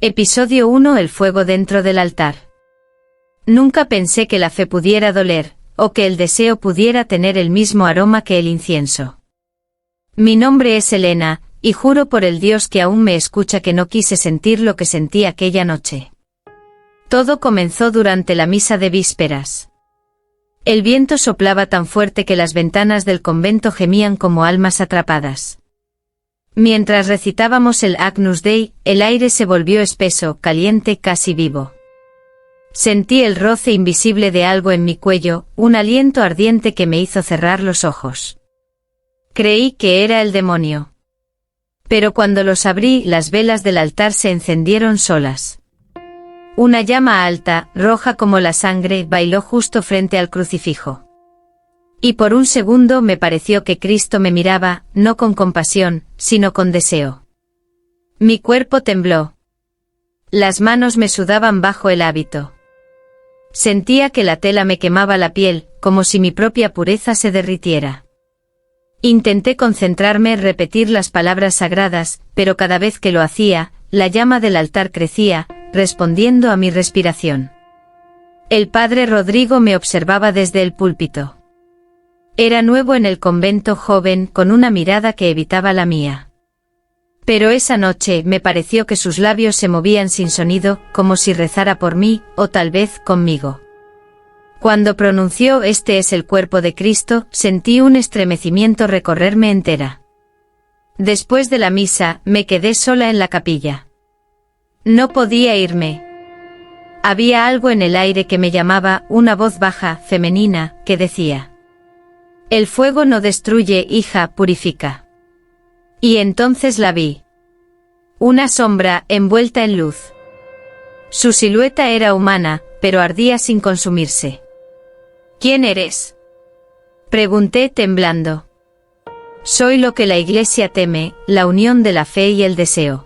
Episodio 1. El fuego dentro del altar. Nunca pensé que la fe pudiera doler, o que el deseo pudiera tener el mismo aroma que el incienso. Mi nombre es Elena, y juro por el Dios que aún me escucha que no quise sentir lo que sentí aquella noche. Todo comenzó durante la misa de vísperas. El viento soplaba tan fuerte que las ventanas del convento gemían como almas atrapadas. Mientras recitábamos el Agnus Dei, el aire se volvió espeso, caliente, casi vivo. Sentí el roce invisible de algo en mi cuello, un aliento ardiente que me hizo cerrar los ojos. Creí que era el demonio. Pero cuando los abrí, las velas del altar se encendieron solas. Una llama alta, roja como la sangre, bailó justo frente al crucifijo. Y por un segundo me pareció que Cristo me miraba, no con compasión, sino con deseo. Mi cuerpo tembló. Las manos me sudaban bajo el hábito. Sentía que la tela me quemaba la piel, como si mi propia pureza se derritiera. Intenté concentrarme, repetir las palabras sagradas, pero cada vez que lo hacía, la llama del altar crecía, respondiendo a mi respiración. El padre Rodrigo me observaba desde el púlpito. Era nuevo en el convento, joven, con una mirada que evitaba la mía. Pero esa noche me pareció que sus labios se movían sin sonido, como si rezara por mí, o tal vez conmigo. Cuando pronunció "Este es el cuerpo de Cristo", sentí un estremecimiento recorrerme entera. Después de la misa, me quedé sola en la capilla. No podía irme. Había algo en el aire que me llamaba, una voz baja, femenina, que decía: "El fuego no destruye, hija, purifica". Y entonces la vi. Una sombra, envuelta en luz. Su silueta era humana, pero ardía sin consumirse. ¿Quién eres?, pregunté temblando. Soy lo que la Iglesia teme, la unión de la fe y el deseo.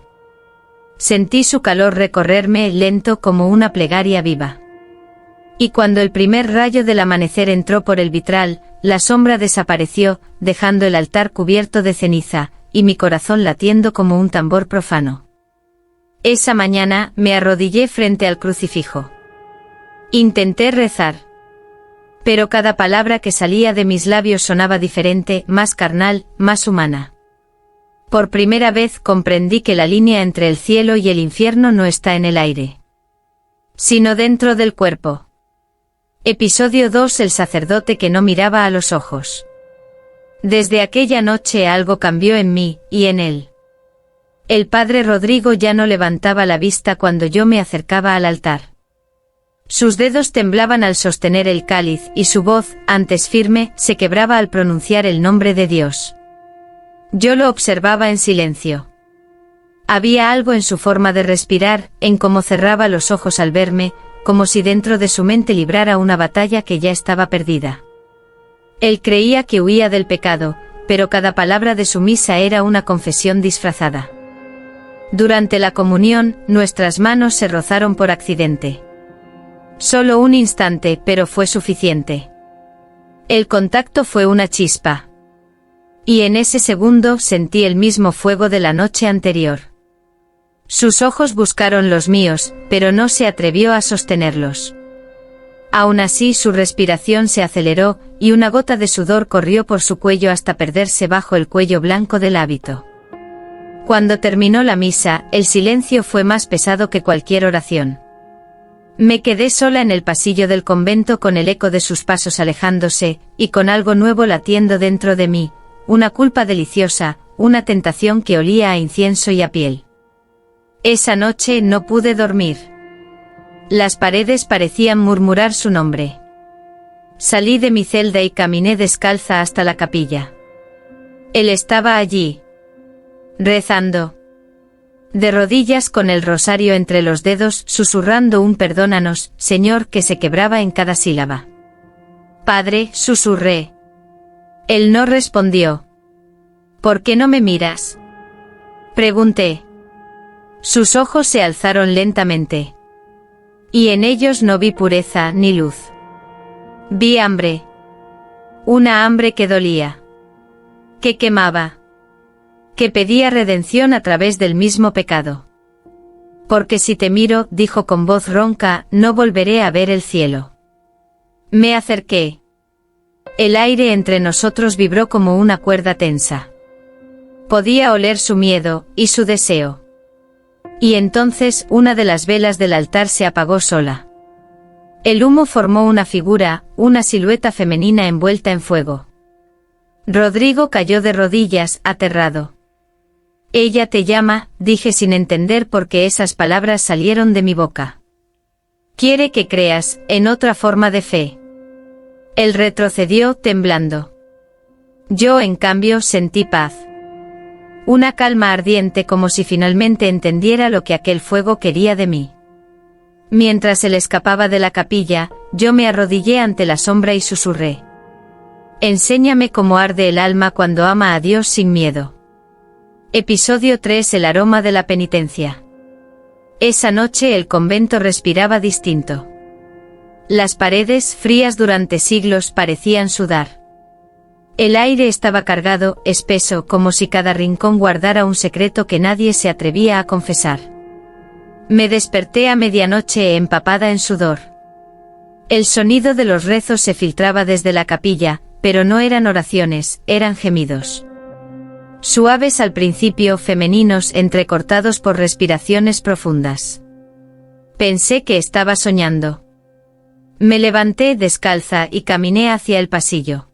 Sentí su calor recorrerme, lento como una plegaria viva. Y cuando el primer rayo del amanecer entró por el vitral, la sombra desapareció, dejando el altar cubierto de ceniza, y mi corazón latiendo como un tambor profano. Esa mañana, me arrodillé frente al crucifijo. Intenté rezar. Pero cada palabra que salía de mis labios sonaba diferente, más carnal, más humana. Por primera vez comprendí que la línea entre el cielo y el infierno no está en el aire, sino dentro del cuerpo. Episodio 2. El sacerdote que no miraba a los ojos. Desde aquella noche algo cambió en mí, y en él. El padre Rodrigo ya no levantaba la vista cuando yo me acercaba al altar. Sus dedos temblaban al sostener el cáliz, y su voz, antes firme, se quebraba al pronunciar el nombre de Dios. Yo lo observaba en silencio. Había algo en su forma de respirar, en cómo cerraba los ojos al verme, como si dentro de su mente librara una batalla que ya estaba perdida. Él creía que huía del pecado, pero cada palabra de su misa era una confesión disfrazada. Durante la comunión, nuestras manos se rozaron por accidente. Solo un instante, pero fue suficiente. El contacto fue una chispa. Y en ese segundo sentí el mismo fuego de la noche anterior. Sus ojos buscaron los míos, pero no se atrevió a sostenerlos. Aún así su respiración se aceleró, y una gota de sudor corrió por su cuello hasta perderse bajo el cuello blanco del hábito. Cuando terminó la misa, el silencio fue más pesado que cualquier oración. Me quedé sola en el pasillo del convento con el eco de sus pasos alejándose, y con algo nuevo latiendo dentro de mí, una culpa deliciosa, una tentación que olía a incienso y a piel. Esa noche no pude dormir. Las paredes parecían murmurar su nombre. Salí de mi celda y caminé descalza hasta la capilla. Él estaba allí, rezando. De rodillas con el rosario entre los dedos, susurrando un "Perdónanos, Señor", que se quebraba en cada sílaba. "Padre", susurré. Él no respondió. ¿Por qué no me miras?, pregunté. Sus ojos se alzaron lentamente. Y en ellos no vi pureza ni luz. Vi hambre. Una hambre que dolía. Que quemaba. Que pedía redención a través del mismo pecado. Porque si te miro, dijo con voz ronca, no volveré a ver el cielo. Me acerqué. El aire entre nosotros vibró como una cuerda tensa. Podía oler su miedo, y su deseo. Y entonces una de las velas del altar se apagó sola. El humo formó una figura, una silueta femenina envuelta en fuego. Rodrigo cayó de rodillas, aterrado. Ella te llama, dije sin entender por qué esas palabras salieron de mi boca. Quiere que creas, en otra forma de fe. Él retrocedió, temblando. Yo, en cambio, sentí paz. Una calma ardiente como si finalmente entendiera lo que aquel fuego quería de mí. Mientras él escapaba de la capilla, yo me arrodillé ante la sombra y susurré. Enséñame cómo arde el alma cuando ama a Dios sin miedo. Episodio 3. El aroma de la penitencia. Esa noche el convento respiraba distinto. Las paredes, frías durante siglos, parecían sudar. El aire estaba cargado, espeso, como si cada rincón guardara un secreto que nadie se atrevía a confesar. Me desperté a medianoche empapada en sudor. El sonido de los rezos se filtraba desde la capilla, pero no eran oraciones, eran gemidos. Suaves al principio, femeninos, entrecortados por respiraciones profundas. Pensé que estaba soñando. Me levanté descalza y caminé hacia el pasillo.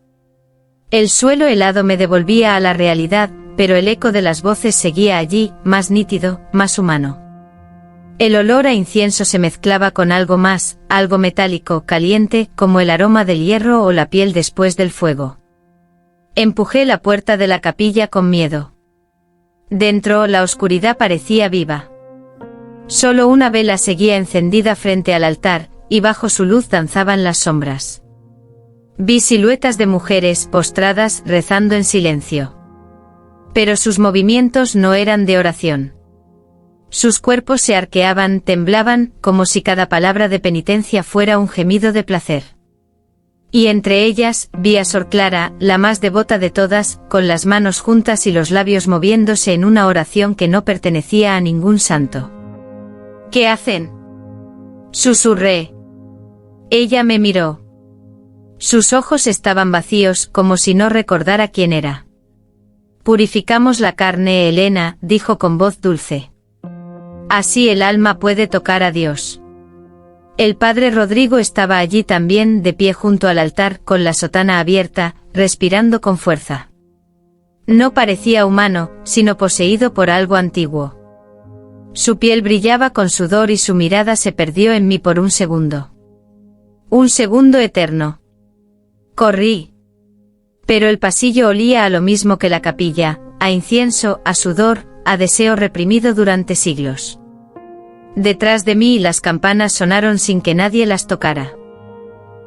El suelo helado me devolvía a la realidad, pero el eco de las voces seguía allí, más nítido, más humano. El olor a incienso se mezclaba con algo más, algo metálico, caliente, como el aroma del hierro o la piel después del fuego. Empujé la puerta de la capilla con miedo. Dentro, la oscuridad parecía viva. Solo una vela seguía encendida frente al altar, y bajo su luz danzaban las sombras. Vi siluetas de mujeres postradas, rezando en silencio. Pero sus movimientos no eran de oración. Sus cuerpos se arqueaban, temblaban, como si cada palabra de penitencia fuera un gemido de placer. Y entre ellas, vi a Sor Clara, la más devota de todas, con las manos juntas y los labios moviéndose en una oración que no pertenecía a ningún santo. ¿Qué hacen?, susurré. Ella me miró. Sus ojos estaban vacíos, como si no recordara quién era. Purificamos la carne, Elena, dijo con voz dulce. Así el alma puede tocar a Dios. El padre Rodrigo estaba allí también, de pie junto al altar, con la sotana abierta, respirando con fuerza. No parecía humano, sino poseído por algo antiguo. Su piel brillaba con sudor y su mirada se perdió en mí por un segundo. Un segundo eterno. Corrí. Pero el pasillo olía a lo mismo que la capilla, a incienso, a sudor, a deseo reprimido durante siglos. Detrás de mí las campanas sonaron sin que nadie las tocara.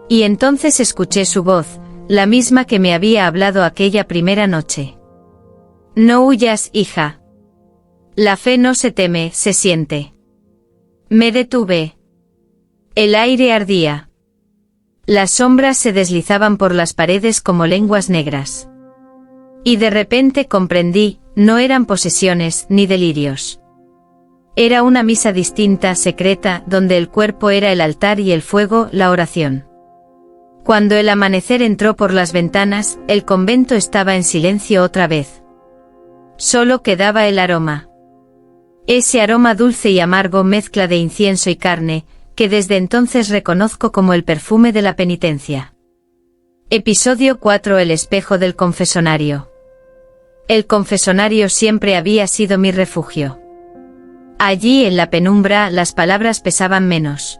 Y entonces escuché su voz, la misma que me había hablado aquella primera noche. No huyas, hija. La fe no se teme, se siente. Me detuve. El aire ardía. Las sombras se deslizaban por las paredes como lenguas negras. Y de repente comprendí, no eran posesiones ni delirios. Era una misa distinta, secreta, donde el cuerpo era el altar y el fuego, la oración. Cuando el amanecer entró por las ventanas, el convento estaba en silencio otra vez. Solo quedaba el aroma. Ese aroma dulce y amargo, mezcla de incienso y carne, que desde entonces reconozco como el perfume de la penitencia. Episodio 4. El espejo del confesonario. El confesonario siempre había sido mi refugio. Allí en la penumbra las palabras pesaban menos.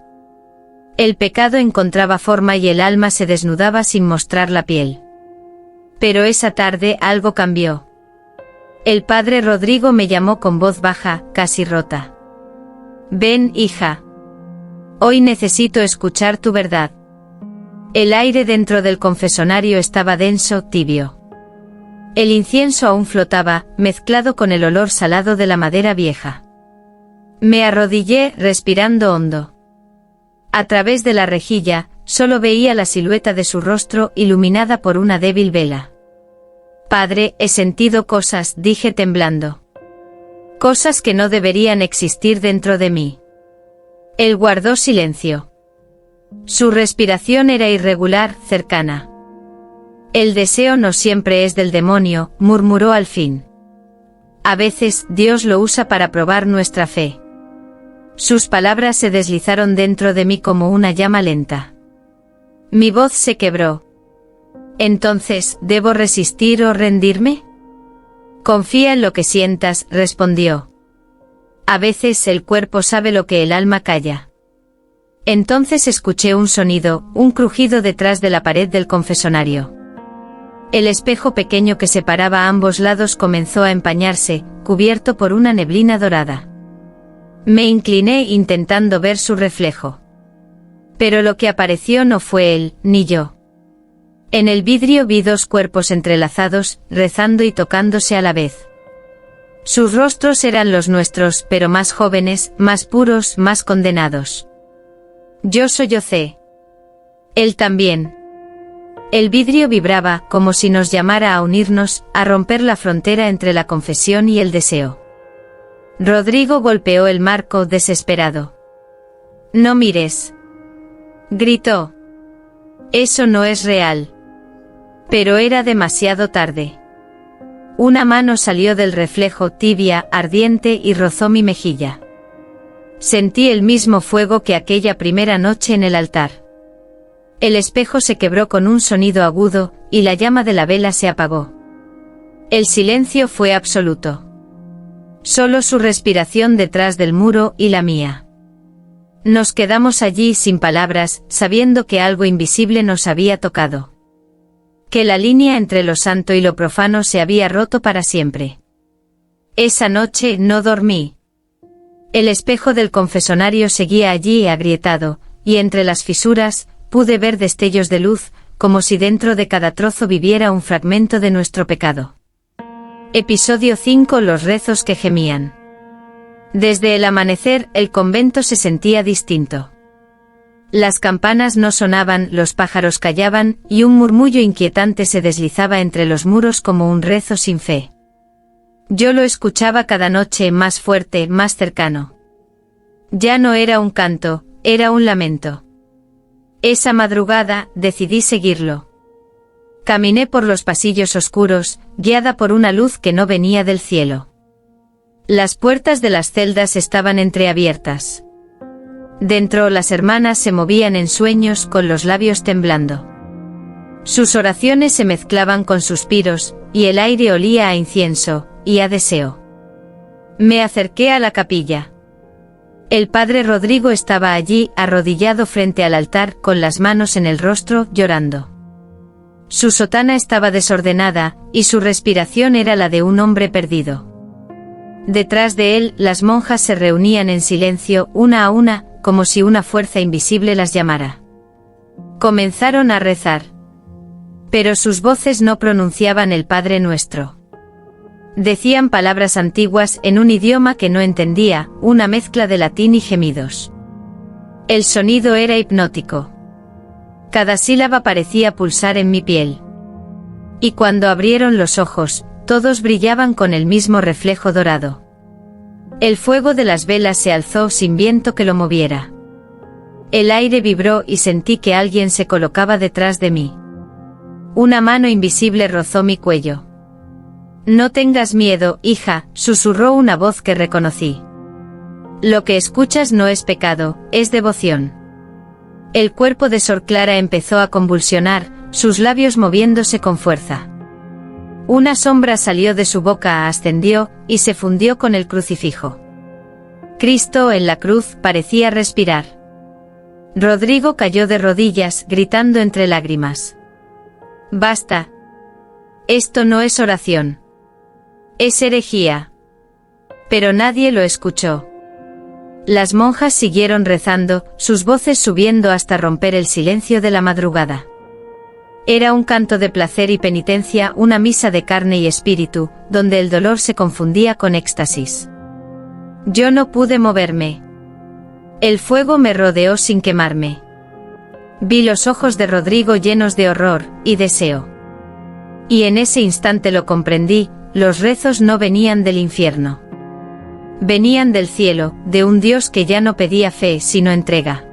El pecado encontraba forma y el alma se desnudaba sin mostrar la piel. Pero esa tarde algo cambió. El padre Rodrigo me llamó con voz baja, casi rota. Ven, hija. Hoy necesito escuchar tu verdad. El aire dentro del confesonario estaba denso, tibio. El incienso aún flotaba, mezclado con el olor salado de la madera vieja. Me arrodillé, respirando hondo. A través de la rejilla, solo veía la silueta de su rostro iluminada por una débil vela. Padre, he sentido cosas, dije temblando. Cosas que no deberían existir dentro de mí. Él guardó silencio. Su respiración era irregular, cercana. El deseo no siempre es del demonio, murmuró al fin. A veces, Dios lo usa para probar nuestra fe. Sus palabras se deslizaron dentro de mí como una llama lenta. Mi voz se quebró. Entonces, ¿debo resistir o rendirme? Confía en lo que sientas, respondió. A veces el cuerpo sabe lo que el alma calla. Entonces escuché un sonido, un crujido detrás de la pared del confesonario. El espejo pequeño que separaba a ambos lados comenzó a empañarse, cubierto por una neblina dorada. Me incliné intentando ver su reflejo. Pero lo que apareció no fue él, ni yo. En el vidrio vi dos cuerpos entrelazados, rezando y tocándose a la vez. Sus rostros eran los nuestros, pero más jóvenes, más puros, más condenados. Yo sollocé. Él también. El vidrio vibraba, como si nos llamara a unirnos, a romper la frontera entre la confesión y el deseo. Rodrigo golpeó el marco, desesperado. «No mires», gritó. «Eso no es real». Pero era demasiado tarde. Una mano salió del reflejo, tibia, ardiente, y rozó mi mejilla. Sentí el mismo fuego que aquella primera noche en el altar. El espejo se quebró con un sonido agudo, y la llama de la vela se apagó. El silencio fue absoluto. Solo su respiración detrás del muro y la mía. Nos quedamos allí sin palabras, sabiendo que algo invisible nos había tocado. Que la línea entre lo santo y lo profano se había roto para siempre. Esa noche no dormí. El espejo del confesonario seguía allí agrietado, y entre las fisuras, pude ver destellos de luz, como si dentro de cada trozo viviera un fragmento de nuestro pecado. Episodio 5: Los rezos que gemían. Desde el amanecer, el convento se sentía distinto. Las campanas no sonaban, los pájaros callaban, y un murmullo inquietante se deslizaba entre los muros como un rezo sin fe. Yo lo escuchaba cada noche, más fuerte, más cercano. Ya no era un canto, era un lamento. Esa madrugada, decidí seguirlo. Caminé por los pasillos oscuros, guiada por una luz que no venía del cielo. Las puertas de las celdas estaban entreabiertas. Dentro las hermanas se movían en sueños con los labios temblando. Sus oraciones se mezclaban con suspiros, y el aire olía a incienso, y a deseo. Me acerqué a la capilla. El padre Rodrigo estaba allí, arrodillado frente al altar, con las manos en el rostro, llorando. Su sotana estaba desordenada, y su respiración era la de un hombre perdido. Detrás de él, las monjas se reunían en silencio, una a una, como si una fuerza invisible las llamara. Comenzaron a rezar. Pero sus voces no pronunciaban el Padre Nuestro. Decían palabras antiguas en un idioma que no entendía, una mezcla de latín y gemidos. El sonido era hipnótico. Cada sílaba parecía pulsar en mi piel. Y cuando abrieron los ojos, todos brillaban con el mismo reflejo dorado. El fuego de las velas se alzó sin viento que lo moviera. El aire vibró y sentí que alguien se colocaba detrás de mí. Una mano invisible rozó mi cuello. «No tengas miedo, hija», susurró una voz que reconocí. «Lo que escuchas no es pecado, es devoción». El cuerpo de Sor Clara empezó a convulsionar, sus labios moviéndose con fuerza. Una sombra salió de su boca, ascendió, y se fundió con el crucifijo. Cristo en la cruz parecía respirar. Rodrigo cayó de rodillas, gritando entre lágrimas. «Basta. Esto no es oración. Es herejía». Pero nadie lo escuchó. Las monjas siguieron rezando, sus voces subiendo hasta romper el silencio de la madrugada. Era un canto de placer y penitencia, una misa de carne y espíritu, donde el dolor se confundía con éxtasis. Yo no pude moverme. El fuego me rodeó sin quemarme. Vi los ojos de Rodrigo llenos de horror y deseo. Y en ese instante lo comprendí, los rezos no venían del infierno. Venían del cielo, de un Dios que ya no pedía fe sino entrega.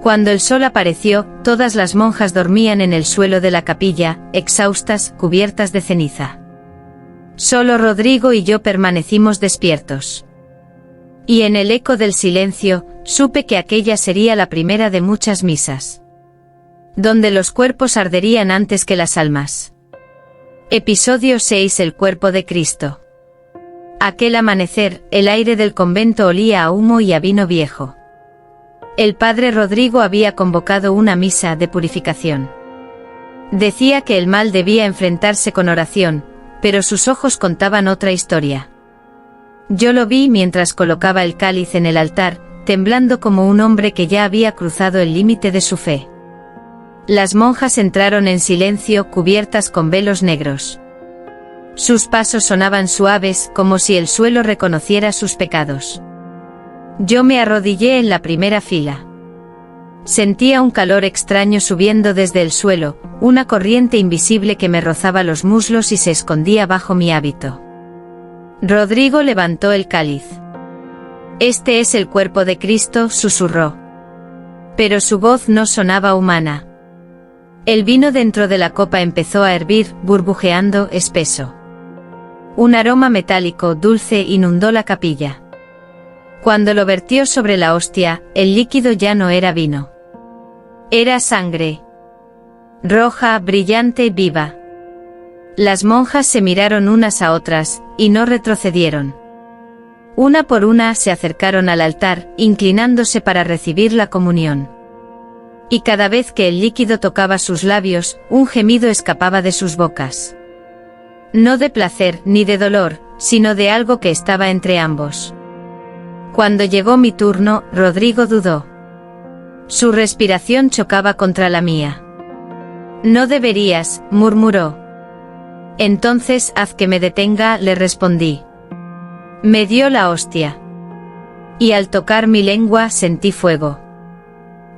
Cuando el sol apareció, todas las monjas dormían en el suelo de la capilla, exhaustas, cubiertas de ceniza. Solo Rodrigo y yo permanecimos despiertos. Y en el eco del silencio, supe que aquella sería la primera de muchas misas, donde los cuerpos arderían antes que las almas. Episodio 6. El cuerpo de Cristo. Aquel amanecer, el aire del convento olía a humo y a vino viejo. El padre Rodrigo había convocado una misa de purificación. Decía que el mal debía enfrentarse con oración, pero sus ojos contaban otra historia. Yo lo vi mientras colocaba el cáliz en el altar, temblando como un hombre que ya había cruzado el límite de su fe. Las monjas entraron en silencio, cubiertas con velos negros. Sus pasos sonaban suaves, como si el suelo reconociera sus pecados. Yo me arrodillé en la primera fila. Sentía un calor extraño subiendo desde el suelo, una corriente invisible que me rozaba los muslos y se escondía bajo mi hábito. Rodrigo levantó el cáliz. «Este es el cuerpo de Cristo», susurró. Pero su voz no sonaba humana. El vino dentro de la copa empezó a hervir, burbujeando, espeso. Un aroma metálico dulce inundó la capilla. Cuando lo vertió sobre la hostia, el líquido ya no era vino. Era sangre. Roja, brillante y viva. Las monjas se miraron unas a otras, y no retrocedieron. Una por una se acercaron al altar, inclinándose para recibir la comunión. Y cada vez que el líquido tocaba sus labios, un gemido escapaba de sus bocas. No de placer ni de dolor, sino de algo que estaba entre ambos. Cuando llegó mi turno, Rodrigo dudó. Su respiración chocaba contra la mía. «No deberías», murmuró. «Entonces haz que me detenga», le respondí. Me dio la hostia. Y al tocar mi lengua sentí fuego.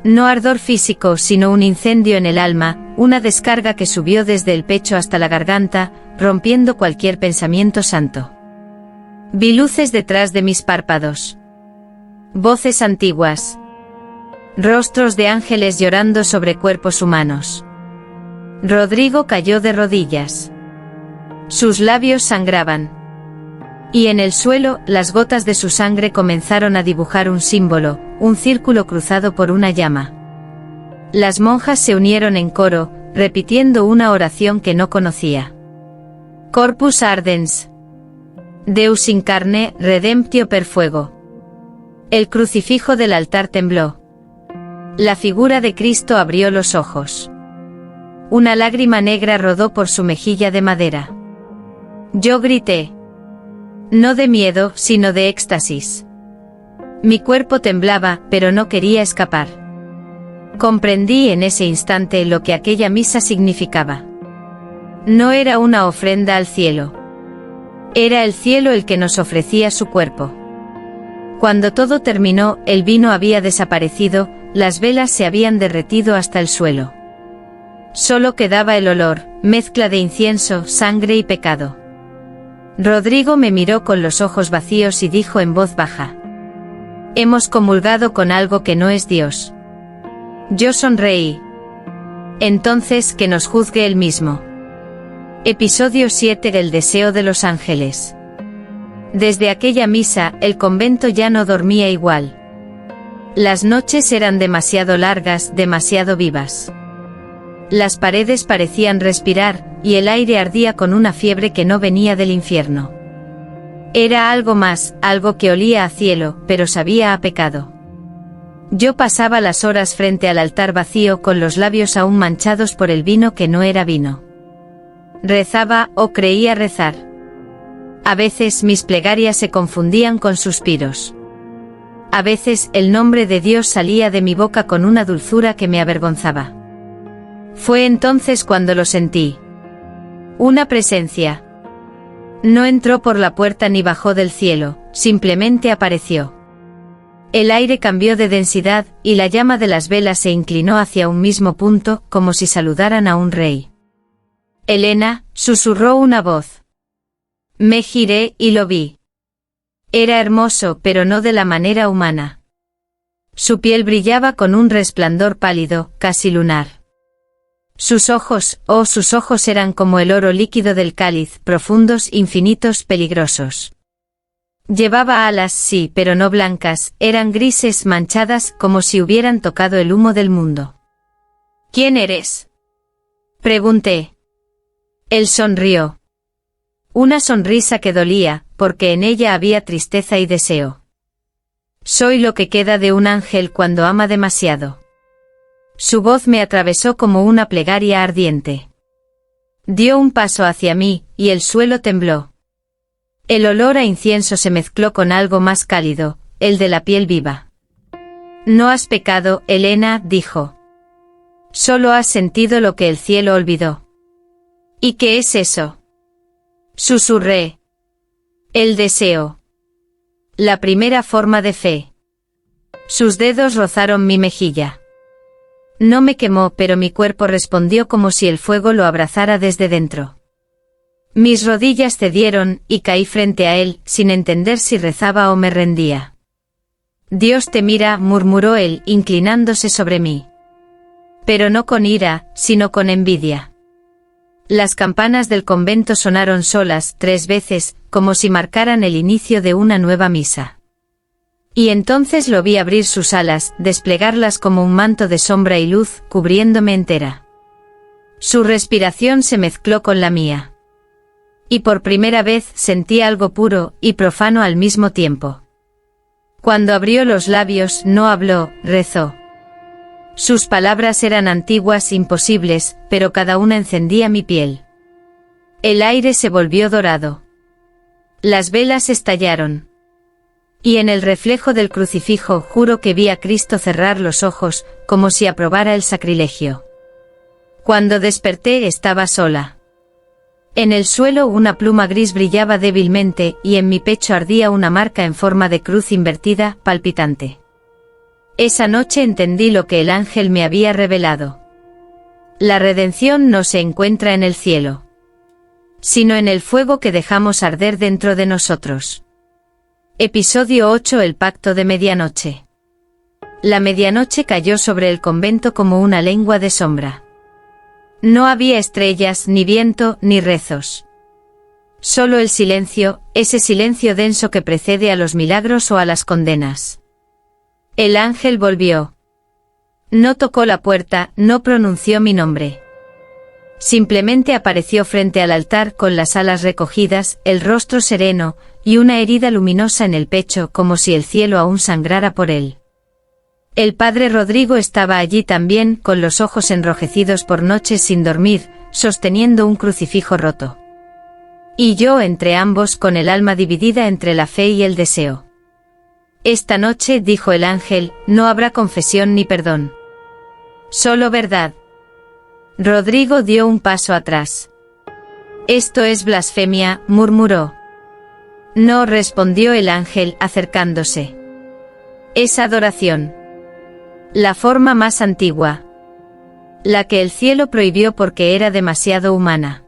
No ardor físico, sino un incendio en el alma, una descarga que subió desde el pecho hasta la garganta, rompiendo cualquier pensamiento santo. Vi luces detrás de mis párpados. Voces antiguas. Rostros de ángeles llorando sobre cuerpos humanos. Rodrigo cayó de rodillas. Sus labios sangraban. Y en el suelo, las gotas de su sangre comenzaron a dibujar un símbolo, un círculo cruzado por una llama. Las monjas se unieron en coro, repitiendo una oración que no conocía. Corpus ardens. Deus incarne, redemptio per fuego. El crucifijo del altar tembló. La figura de Cristo abrió los ojos. Una lágrima negra rodó por su mejilla de madera. Yo grité. No de miedo, sino de éxtasis. Mi cuerpo temblaba, pero no quería escapar. Comprendí en ese instante lo que aquella misa significaba. No era una ofrenda al cielo. Era el cielo el que nos ofrecía su cuerpo. Cuando todo terminó, el vino había desaparecido, las velas se habían derretido hasta el suelo. Solo quedaba el olor, mezcla de incienso, sangre y pecado. Rodrigo me miró con los ojos vacíos y dijo en voz baja: «Hemos comulgado con algo que no es Dios». Yo sonreí. «Entonces que nos juzgue él mismo». Episodio 7. El deseo de los ángeles. Desde aquella misa, el convento ya no dormía igual. Las noches eran demasiado largas, demasiado vivas. Las paredes parecían respirar, y el aire ardía con una fiebre que no venía del infierno. Era algo más, algo que olía a cielo, pero sabía a pecado. Yo pasaba las horas frente al altar vacío con los labios aún manchados por el vino que no era vino. Rezaba, o creía rezar. A veces mis plegarias se confundían con suspiros. A veces el nombre de Dios salía de mi boca con una dulzura que me avergonzaba. Fue entonces cuando lo sentí. Una presencia. No entró por la puerta ni bajó del cielo, simplemente apareció. El aire cambió de densidad, y la llama de las velas se inclinó hacia un mismo punto, como si saludaran a un rey. «Elena», susurró una voz. Me giré y lo vi. Era hermoso, pero no de la manera humana. Su piel brillaba con un resplandor pálido, casi lunar. Sus ojos eran como el oro líquido del cáliz, profundos, infinitos, peligrosos. Llevaba alas, sí, pero no blancas, eran grises, manchadas, como si hubieran tocado el humo del mundo. ¿Quién eres?, pregunté. Él sonrió. Una sonrisa que dolía, porque en ella había tristeza y deseo. Soy lo que queda de un ángel cuando ama demasiado. Su voz me atravesó como una plegaria ardiente. Dio un paso hacia mí, y el suelo tembló. El olor a incienso se mezcló con algo más cálido, el de la piel viva. No has pecado, Elena, dijo. Solo has sentido lo que el cielo olvidó. ¿Y qué es eso?, susurré. El deseo. La primera forma de fe. Sus dedos rozaron mi mejilla. No me quemó, pero mi cuerpo respondió como si el fuego lo abrazara desde dentro. Mis rodillas cedieron, y caí frente a él, sin entender si rezaba o me rendía. Dios te mira, murmuró él, inclinándose sobre mí. Pero no con ira, sino con envidia. Las campanas del convento sonaron solas, 3 veces, como si marcaran el inicio de una nueva misa. Y entonces lo vi abrir sus alas, desplegarlas como un manto de sombra y luz, cubriéndome entera. Su respiración se mezcló con la mía. Y por primera vez sentí algo puro y profano al mismo tiempo. Cuando abrió los labios, no habló, rezó. Sus palabras eran antiguas, imposibles, pero cada una encendía mi piel. El aire se volvió dorado. Las velas estallaron. Y en el reflejo del crucifijo juro que vi a Cristo cerrar los ojos, como si aprobara el sacrilegio. Cuando desperté estaba sola. En el suelo una pluma gris brillaba débilmente, y en mi pecho ardía una marca en forma de cruz invertida, palpitante. Esa noche entendí lo que el ángel me había revelado. La redención no se encuentra en el cielo, sino en el fuego que dejamos arder dentro de nosotros. Episodio 8. El pacto de medianoche. La medianoche cayó sobre el convento como una lengua de sombra. No había estrellas, ni viento, ni rezos. Solo el silencio, ese silencio denso que precede a los milagros o a las condenas. El ángel volvió. No tocó la puerta, no pronunció mi nombre. Simplemente apareció frente al altar con las alas recogidas, el rostro sereno, y una herida luminosa en el pecho como si el cielo aún sangrara por él. El padre Rodrigo estaba allí también, con los ojos enrojecidos por noches sin dormir, sosteniendo un crucifijo roto. Y yo entre ambos con el alma dividida entre la fe y el deseo. Esta noche, dijo el ángel, no habrá confesión ni perdón. Solo verdad. Rodrigo dio un paso atrás. Esto es blasfemia, murmuró. No, respondió el ángel, acercándose. Es adoración. La forma más antigua. La que el cielo prohibió porque era demasiado humana.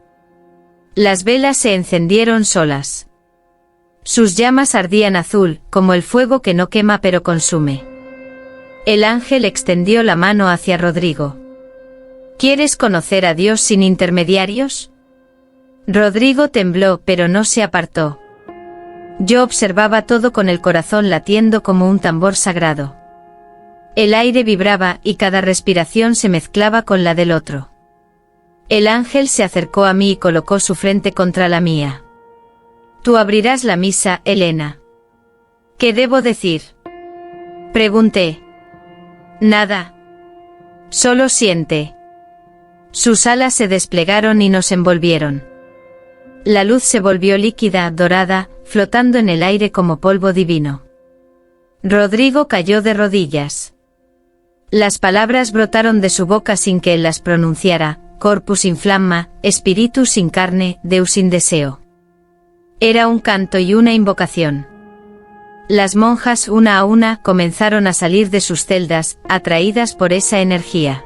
Las velas se encendieron solas. Sus llamas ardían azul, como el fuego que no quema pero consume. El ángel extendió la mano hacia Rodrigo. ¿Quieres conocer a Dios sin intermediarios? Rodrigo tembló, pero no se apartó. Yo observaba todo con el corazón latiendo como un tambor sagrado. El aire vibraba y cada respiración se mezclaba con la del otro. El ángel se acercó a mí y colocó su frente contra la mía. Tú abrirás la misa, Elena. ¿Qué debo decir?, pregunté. Nada. Solo siente. Sus alas se desplegaron y nos envolvieron. La luz se volvió líquida, dorada, flotando en el aire como polvo divino. Rodrigo cayó de rodillas. Las palabras brotaron de su boca sin que él las pronunciara: corpus in flamma, spiritus in carne, deus in deseo. Era un canto y una invocación. Las monjas una a una comenzaron a salir de sus celdas, atraídas por esa energía.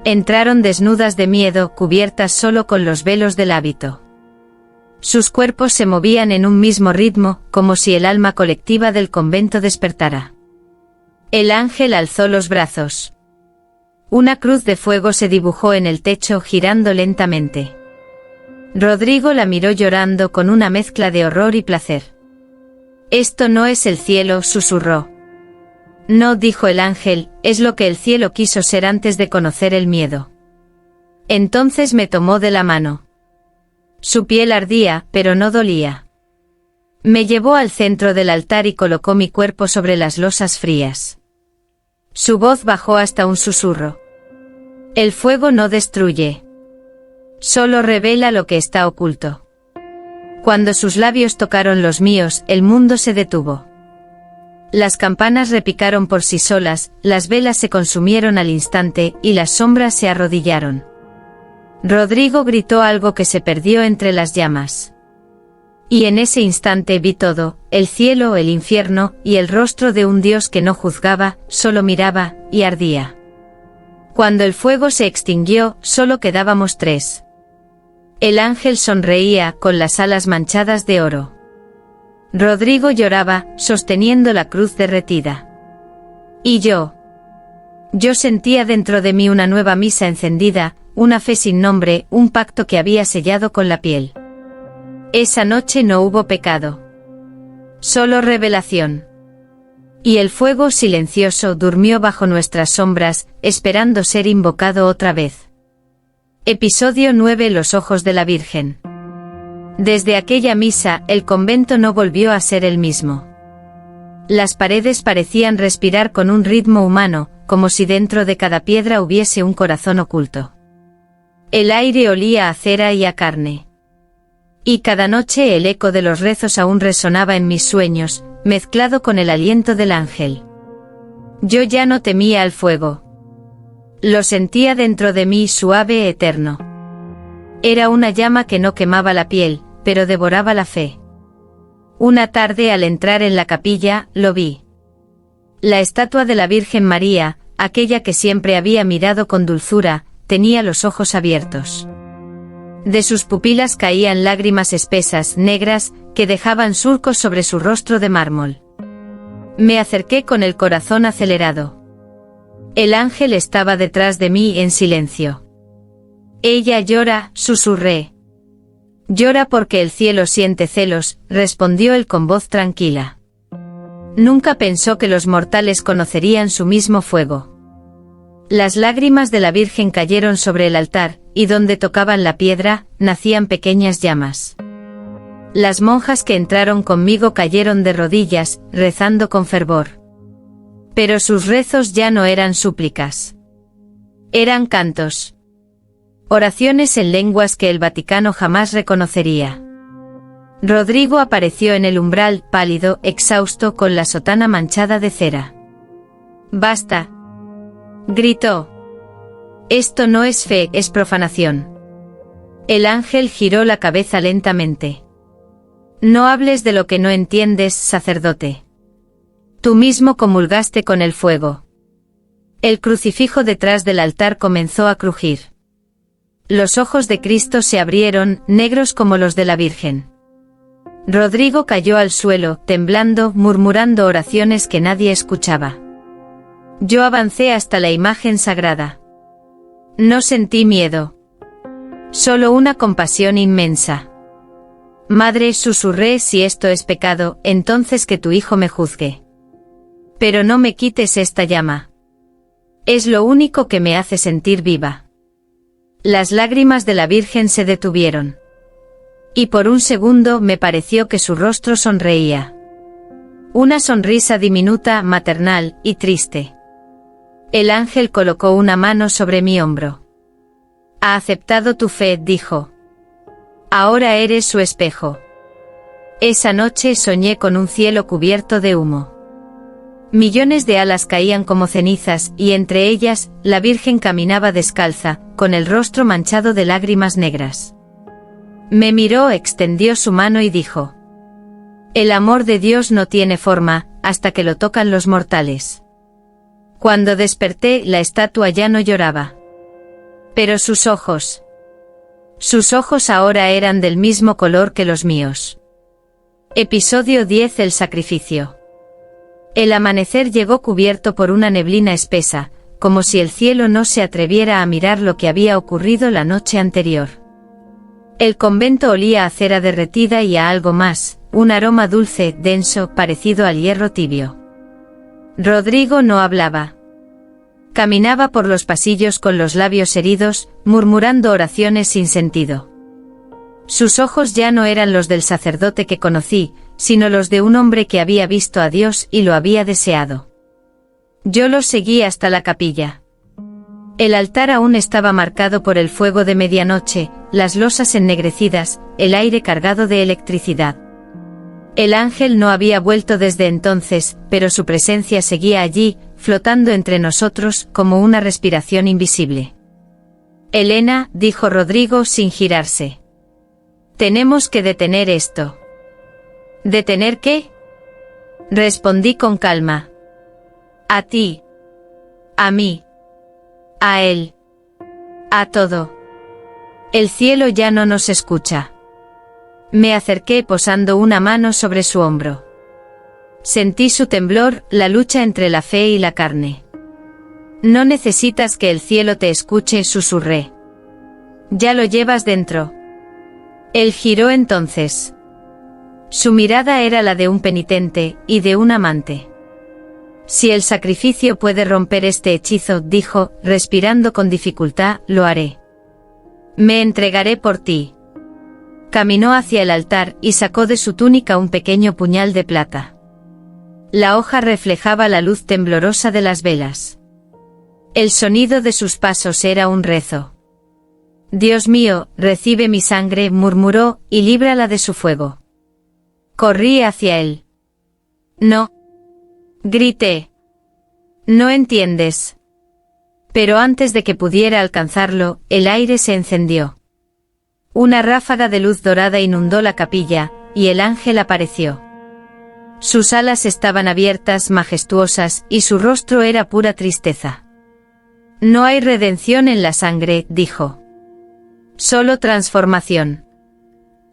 Entraron desnudas de miedo, cubiertas solo con los velos del hábito. Sus cuerpos se movían en un mismo ritmo, como si el alma colectiva del convento despertara. El ángel alzó los brazos. Una cruz de fuego se dibujó en el techo girando lentamente. Rodrigo la miró llorando con una mezcla de horror y placer. «Esto no es el cielo», susurró. «No», dijo el ángel, «es lo que el cielo quiso ser antes de conocer el miedo». Entonces me tomó de la mano. Su piel ardía, pero no dolía. Me llevó al centro del altar y colocó mi cuerpo sobre las losas frías. Su voz bajó hasta un susurro. «El fuego no destruye. Solo revela lo que está oculto». Cuando sus labios tocaron los míos, el mundo se detuvo. Las campanas repicaron por sí solas, las velas se consumieron al instante, y las sombras se arrodillaron. Rodrigo gritó algo que se perdió entre las llamas. Y en ese instante vi todo, el cielo, el infierno, y el rostro de un Dios que no juzgaba, solo miraba, y ardía. Cuando el fuego se extinguió, solo quedábamos tres. El ángel sonreía, con las alas manchadas de oro. Rodrigo lloraba, sosteniendo la cruz derretida. Y yo sentía dentro de mí una nueva misa encendida, una fe sin nombre, un pacto que había sellado con la piel. Esa noche no hubo pecado. Solo revelación. Y el fuego silencioso durmió bajo nuestras sombras, esperando ser invocado otra vez. Episodio 9: Los ojos de la Virgen. Desde aquella misa, el convento no volvió a ser el mismo. Las paredes parecían respirar con un ritmo humano, como si dentro de cada piedra hubiese un corazón oculto. El aire olía a cera y a carne. Y cada noche el eco de los rezos aún resonaba en mis sueños, mezclado con el aliento del ángel. Yo ya no temía al fuego. Lo sentía dentro de mí suave, eterno. Era una llama que no quemaba la piel, pero devoraba la fe. Una tarde al entrar en la capilla, lo vi. La estatua de la Virgen María, aquella que siempre había mirado con dulzura, tenía los ojos abiertos. De sus pupilas caían lágrimas espesas, negras, que dejaban surcos sobre su rostro de mármol. Me acerqué con el corazón acelerado. El ángel estaba detrás de mí en silencio. «Ella llora», susurré. «Llora porque el cielo siente celos», respondió él con voz tranquila. Nunca pensó que los mortales conocerían su mismo fuego. Las lágrimas de la Virgen cayeron sobre el altar, y donde tocaban la piedra, nacían pequeñas llamas. Las monjas que entraron conmigo cayeron de rodillas, rezando con fervor. Pero sus rezos ya no eran súplicas. Eran cantos. Oraciones en lenguas que el Vaticano jamás reconocería. Rodrigo apareció en el umbral, pálido, exhausto, con la sotana manchada de cera. «Basta», gritó. «Esto no es fe, es profanación». El ángel giró la cabeza lentamente. «No hables de lo que no entiendes, sacerdote. Tú mismo comulgaste con el fuego». El crucifijo detrás del altar comenzó a crujir. Los ojos de Cristo se abrieron, negros como los de la Virgen. Rodrigo cayó al suelo, temblando, murmurando oraciones que nadie escuchaba. Yo avancé hasta la imagen sagrada. No sentí miedo. Solo una compasión inmensa. «Madre», susurré, «si esto es pecado, entonces que tu hijo me juzgue. Pero no me quites esta llama. Es lo único que me hace sentir viva». Las lágrimas de la Virgen se detuvieron. Y por un segundo me pareció que su rostro sonreía. Una sonrisa diminuta, maternal y triste. El ángel colocó una mano sobre mi hombro. «Ha aceptado tu fe», dijo. «Ahora eres su espejo». Esa noche soñé con un cielo cubierto de humo. Millones de alas caían como cenizas, y entre ellas, la Virgen caminaba descalza, con el rostro manchado de lágrimas negras. Me miró, extendió su mano y dijo: «El amor de Dios no tiene forma, hasta que lo tocan los mortales». Cuando desperté, la estatua ya no lloraba. Pero sus Sus ojos ahora eran del mismo color que los míos. Episodio 10. El sacrificio. El amanecer llegó cubierto por una neblina espesa, como si el cielo no se atreviera a mirar lo que había ocurrido la noche anterior. El convento olía a cera derretida y a algo más, un aroma dulce, denso, parecido al hierro tibio. Rodrigo no hablaba. Caminaba por los pasillos con los labios heridos, murmurando oraciones sin sentido. Sus ojos ya no eran los del sacerdote que conocí, sino los de un hombre que había visto a Dios y lo había deseado. Yo los seguí hasta la capilla. El altar aún estaba marcado por el fuego de medianoche, las losas ennegrecidas, el aire cargado de electricidad. El ángel no había vuelto desde entonces, pero su presencia seguía allí, flotando entre nosotros como una respiración invisible. Elena, dijo Rodrigo sin girarse. Tenemos que detener esto. ¿Detener qué? Respondí con calma. A ti. A mí. A él. A todo. El cielo ya no nos escucha. Me acerqué posando una mano sobre su hombro. Sentí su temblor, la lucha entre la fe y la carne. No necesitas que el cielo te escuche, susurré. Ya lo llevas dentro. Él giró entonces. Su mirada era la de un penitente, y de un amante. Si el sacrificio puede romper este hechizo, dijo, respirando con dificultad, lo haré. Me entregaré por ti. Caminó hacia el altar y sacó de su túnica un pequeño puñal de plata. La hoja reflejaba la luz temblorosa de las velas. El sonido de sus pasos era un rezo. Dios mío, recibe mi sangre, murmuró, y líbrala de su fuego. Corrí hacia él. No. Grité. No entiendes. Pero antes de que pudiera alcanzarlo, el aire se encendió. Una ráfaga de luz dorada inundó la capilla, y el ángel apareció. Sus alas estaban abiertas, majestuosas, y su rostro era pura tristeza. No hay redención en la sangre, dijo. Solo transformación.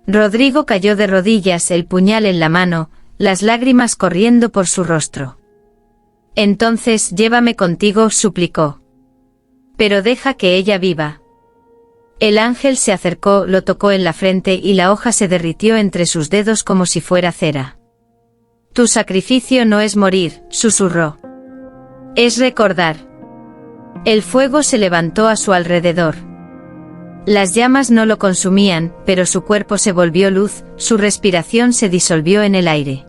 Rodrigo cayó de rodillas, el puñal en la mano, las lágrimas corriendo por su rostro. Entonces llévame contigo, suplicó. Pero deja que ella viva. El ángel se acercó, lo tocó en la frente y la hoja se derritió entre sus dedos como si fuera cera. Tu sacrificio no es morir, susurró. Es recordar. El fuego se levantó a su alrededor. Las llamas no lo consumían, pero su cuerpo se volvió luz, su respiración se disolvió en el aire.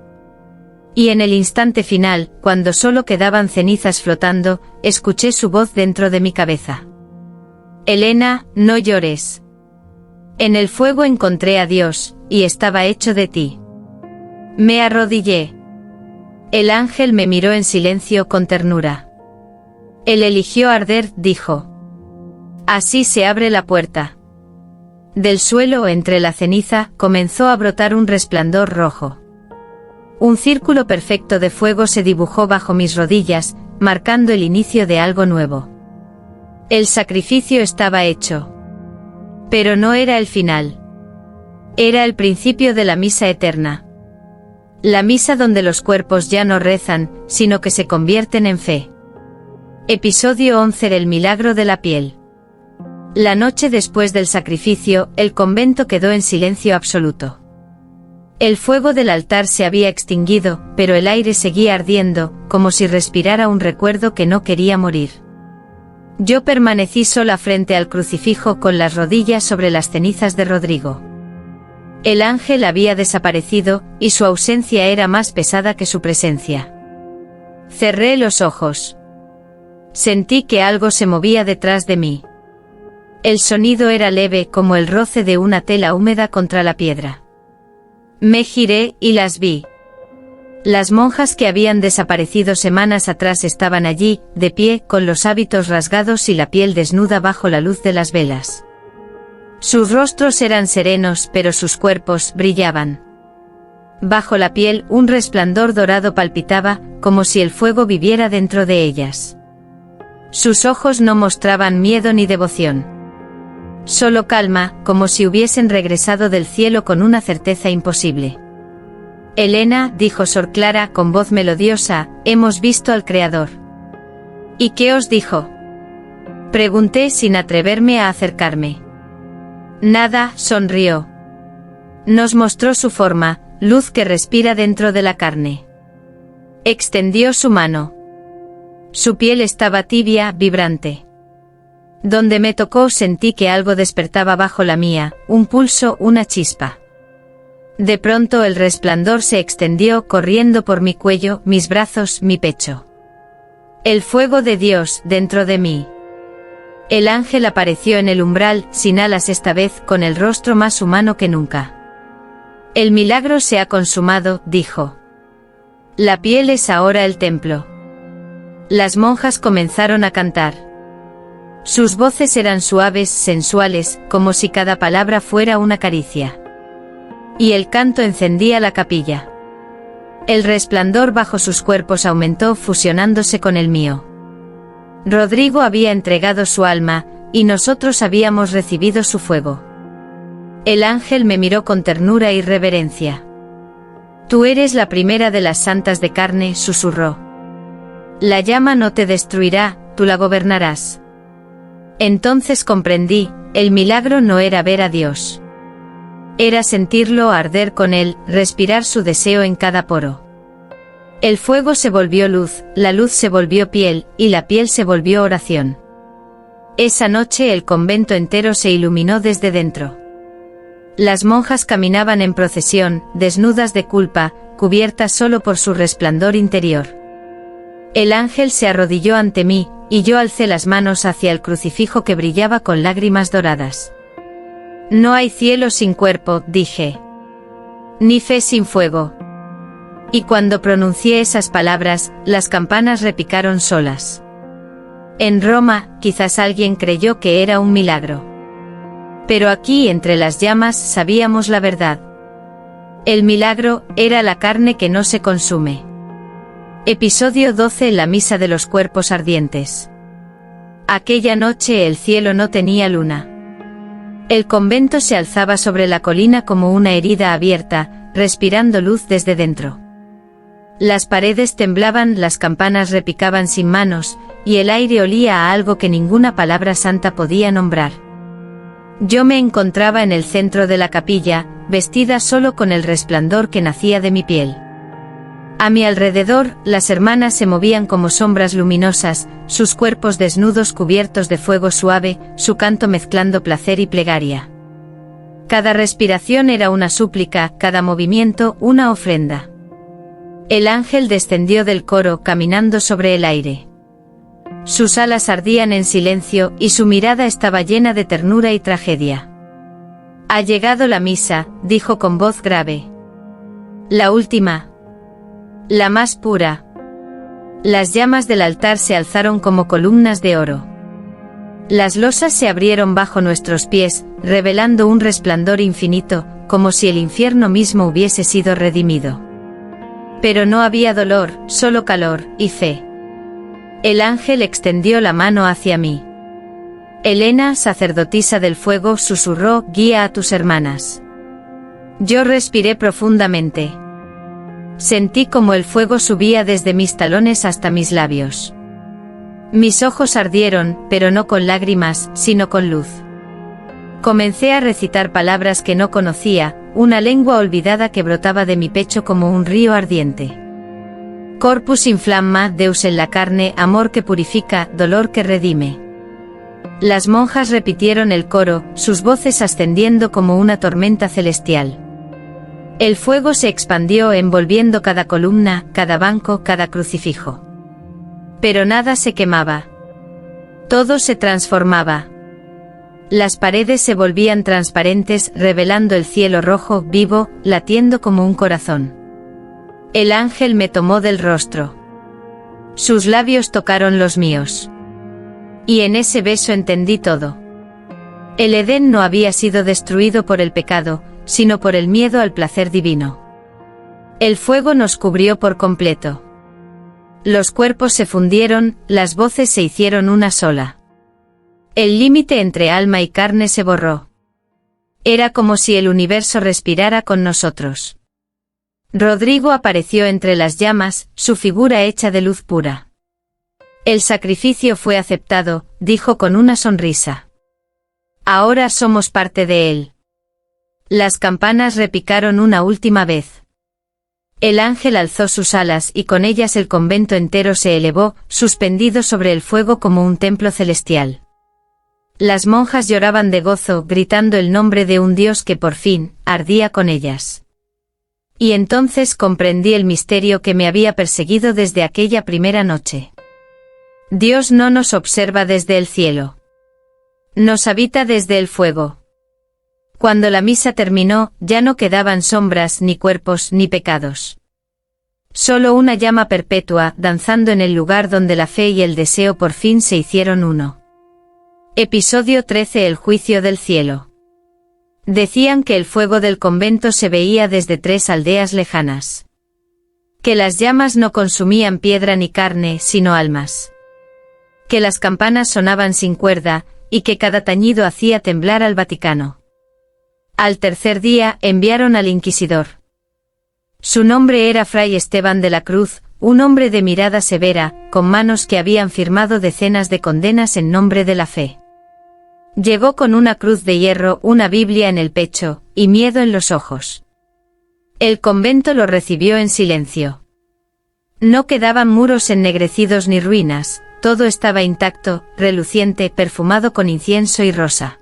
Y en el instante final, cuando solo quedaban cenizas flotando, escuché su voz dentro de mi cabeza. Elena, no llores. En el fuego encontré a Dios, y estaba hecho de ti. Me arrodillé. El ángel me miró en silencio con ternura. Él eligió arder, dijo. Así se abre la puerta. Del suelo, entre la ceniza, comenzó a brotar un resplandor rojo. Un círculo perfecto de fuego se dibujó bajo mis rodillas, marcando el inicio de algo nuevo. El sacrificio estaba hecho. Pero no era el final. Era el principio de la misa eterna. La misa donde los cuerpos ya no rezan, sino que se convierten en fe. Episodio 11. El milagro de la piel. La noche después del sacrificio, el convento quedó en silencio absoluto. El fuego del altar se había extinguido, pero el aire seguía ardiendo, como si respirara un recuerdo que no quería morir. Yo permanecí sola frente al crucifijo con las rodillas sobre las cenizas de Rodrigo. El ángel había desaparecido, y su ausencia era más pesada que su presencia. Cerré los ojos. Sentí que algo se movía detrás de mí. El sonido era leve como el roce de una tela húmeda contra la piedra. Me giré y las vi. Las monjas que habían desaparecido semanas atrás estaban allí, de pie, con los hábitos rasgados y la piel desnuda bajo la luz de las velas. Sus rostros eran serenos, pero sus cuerpos brillaban. Bajo la piel, un resplandor dorado palpitaba, como si el fuego viviera dentro de ellas. Sus ojos no mostraban miedo ni devoción. Solo calma, como si hubiesen regresado del cielo con una certeza imposible. Elena, dijo Sor Clara con voz melodiosa, hemos visto al Creador. ¿Y qué os dijo? Pregunté sin atreverme a acercarme. Nada, sonrió. Nos mostró su forma, luz que respira dentro de la carne. Extendió su mano. Su piel estaba tibia, vibrante. Donde me tocó sentí que algo despertaba bajo la mía, un pulso, una chispa. De pronto el resplandor se extendió corriendo por mi cuello, mis brazos, mi pecho. El fuego de Dios dentro de mí. El ángel apareció en el umbral, sin alas esta vez, con el rostro más humano que nunca. El milagro se ha consumado, dijo. La piel es ahora el templo. Las monjas comenzaron a cantar. Sus voces eran suaves, sensuales, como si cada palabra fuera una caricia. Y el canto encendía la capilla. El resplandor bajo sus cuerpos aumentó fusionándose con el mío. Rodrigo había entregado su alma, y nosotros habíamos recibido su fuego. El ángel me miró con ternura y reverencia. Tú eres la primera de las santas de carne, susurró. La llama no te destruirá, tú la gobernarás. Entonces comprendí, el milagro no era ver a Dios. Era sentirlo arder con él, respirar su deseo en cada poro. El fuego se volvió luz, la luz se volvió piel, y la piel se volvió oración. Esa noche el convento entero se iluminó desde dentro. Las monjas caminaban en procesión, desnudas de culpa, cubiertas solo por su resplandor interior. El ángel se arrodilló ante mí, y yo alcé las manos hacia el crucifijo que brillaba con lágrimas doradas. No hay cielo sin cuerpo, dije. Ni fe sin fuego. Y cuando pronuncié esas palabras, las campanas repicaron solas. En Roma, quizás alguien creyó que era un milagro. Pero aquí entre las llamas sabíamos la verdad. El milagro era la carne que no se consume. Episodio 12. La misa de los cuerpos ardientes. Aquella noche el cielo no tenía luna. El convento se alzaba sobre la colina como una herida abierta, respirando luz desde dentro. Las paredes temblaban, las campanas repicaban sin manos, y el aire olía a algo que ninguna palabra santa podía nombrar. Yo me encontraba en el centro de la capilla, vestida solo con el resplandor que nacía de mi piel. A mi alrededor, las hermanas se movían como sombras luminosas, sus cuerpos desnudos cubiertos de fuego suave, su canto mezclando placer y plegaria. Cada respiración era una súplica, cada movimiento una ofrenda. El ángel descendió del coro caminando sobre el aire. Sus alas ardían en silencio y su mirada estaba llena de ternura y tragedia. Ha llegado la misa, dijo con voz grave. La última. La más pura. Las llamas del altar se alzaron como columnas de oro. Las losas se abrieron bajo nuestros pies, revelando un resplandor infinito, como si el infierno mismo hubiese sido redimido. Pero no había dolor, solo calor y fe. El ángel extendió la mano hacia mí. Elena, sacerdotisa del fuego, susurró, guía a tus hermanas. Yo respiré profundamente. Sentí como el fuego subía desde mis talones hasta mis labios. Mis ojos ardieron, pero no con lágrimas, sino con luz. Comencé a recitar palabras que no conocía, una lengua olvidada que brotaba de mi pecho como un río ardiente. Corpus inflamma, Deus en la carne, amor que purifica, dolor que redime. Las monjas repitieron el coro, sus voces ascendiendo como una tormenta celestial. El fuego se expandió envolviendo cada columna, cada banco, cada crucifijo. Pero nada se quemaba. Todo se transformaba. Las paredes se volvían transparentes, revelando el cielo rojo, vivo, latiendo como un corazón. El ángel me tomó del rostro. Sus labios tocaron los míos. Y en ese beso entendí todo. El Edén no había sido destruido por el pecado, sino por el miedo al placer divino. El fuego nos cubrió por completo. Los cuerpos se fundieron, las voces se hicieron una sola. El límite entre alma y carne se borró. Era como si el universo respirara con nosotros. Rodrigo apareció entre las llamas, su figura hecha de luz pura. El sacrificio fue aceptado, dijo con una sonrisa. Ahora somos parte de él. Las campanas repicaron una última vez. El ángel alzó sus alas y con ellas el convento entero se elevó, suspendido sobre el fuego como un templo celestial. Las monjas lloraban de gozo, gritando el nombre de un Dios que por fin ardía con ellas. Y entonces comprendí el misterio que me había perseguido desde aquella primera noche. Dios no nos observa desde el cielo. Nos habita desde el fuego. Cuando la misa terminó, ya no quedaban sombras, ni cuerpos, ni pecados. Solo una llama perpetua, danzando en el lugar donde la fe y el deseo por fin se hicieron uno. Episodio 13. El juicio del cielo. Decían que el fuego del convento se veía desde 3 aldeas lejanas. Que las llamas no consumían piedra ni carne, sino almas. Que las campanas sonaban sin cuerda, y que cada tañido hacía temblar al Vaticano. Al tercer día, enviaron al inquisidor. Su nombre era Fray Esteban de la Cruz, un hombre de mirada severa, con manos que habían firmado decenas de condenas en nombre de la fe. Llegó con una cruz de hierro, una Biblia en el pecho, y miedo en los ojos. El convento lo recibió en silencio. No quedaban muros ennegrecidos ni ruinas, todo estaba intacto, reluciente, perfumado con incienso y rosa.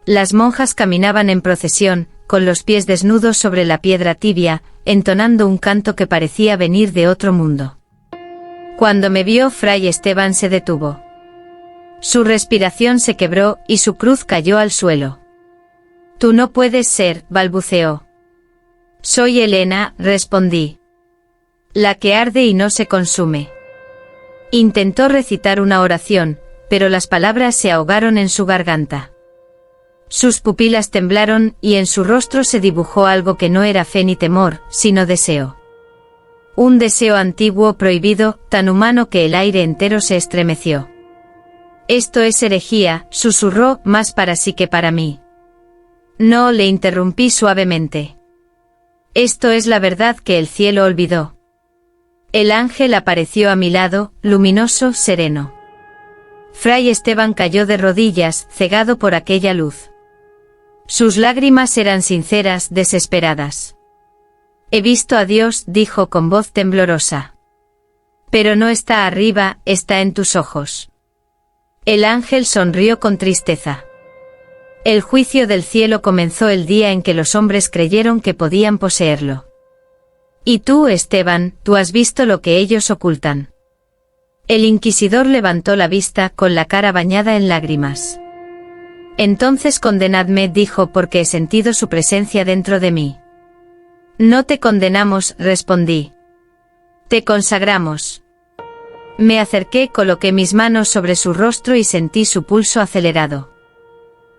Las monjas caminaban en procesión, con los pies desnudos sobre la piedra tibia, entonando un canto que parecía venir de otro mundo. Cuando me vio, Fray Esteban se detuvo. Su respiración se quebró y su cruz cayó al suelo. «Tú no puedes ser», balbuceó. «Soy Elena», respondí. «La que arde y no se consume». Intentó recitar una oración, pero las palabras se ahogaron en su garganta. Sus pupilas temblaron y en su rostro se dibujó algo que no era fe ni temor, sino deseo. Un deseo antiguo, prohibido, tan humano que el aire entero se estremeció. «Esto es herejía», susurró, más para sí que para mí. «No», le interrumpí suavemente. «Esto es la verdad que el cielo olvidó». El ángel apareció a mi lado, luminoso, sereno. Fray Esteban cayó de rodillas, cegado por aquella luz. Sus lágrimas eran sinceras, desesperadas. «He visto a Dios», dijo con voz temblorosa. «Pero no está arriba, está en tus ojos». El ángel sonrió con tristeza. El juicio del cielo comenzó el día en que los hombres creyeron que podían poseerlo. Y tú, Esteban, tú has visto lo que ellos ocultan. El inquisidor levantó la vista con la cara bañada en lágrimas. Entonces condenadme, dijo, porque he sentido su presencia dentro de mí. No te condenamos, respondí. Te consagramos. Me acerqué, coloqué mis manos sobre su rostro y sentí su pulso acelerado.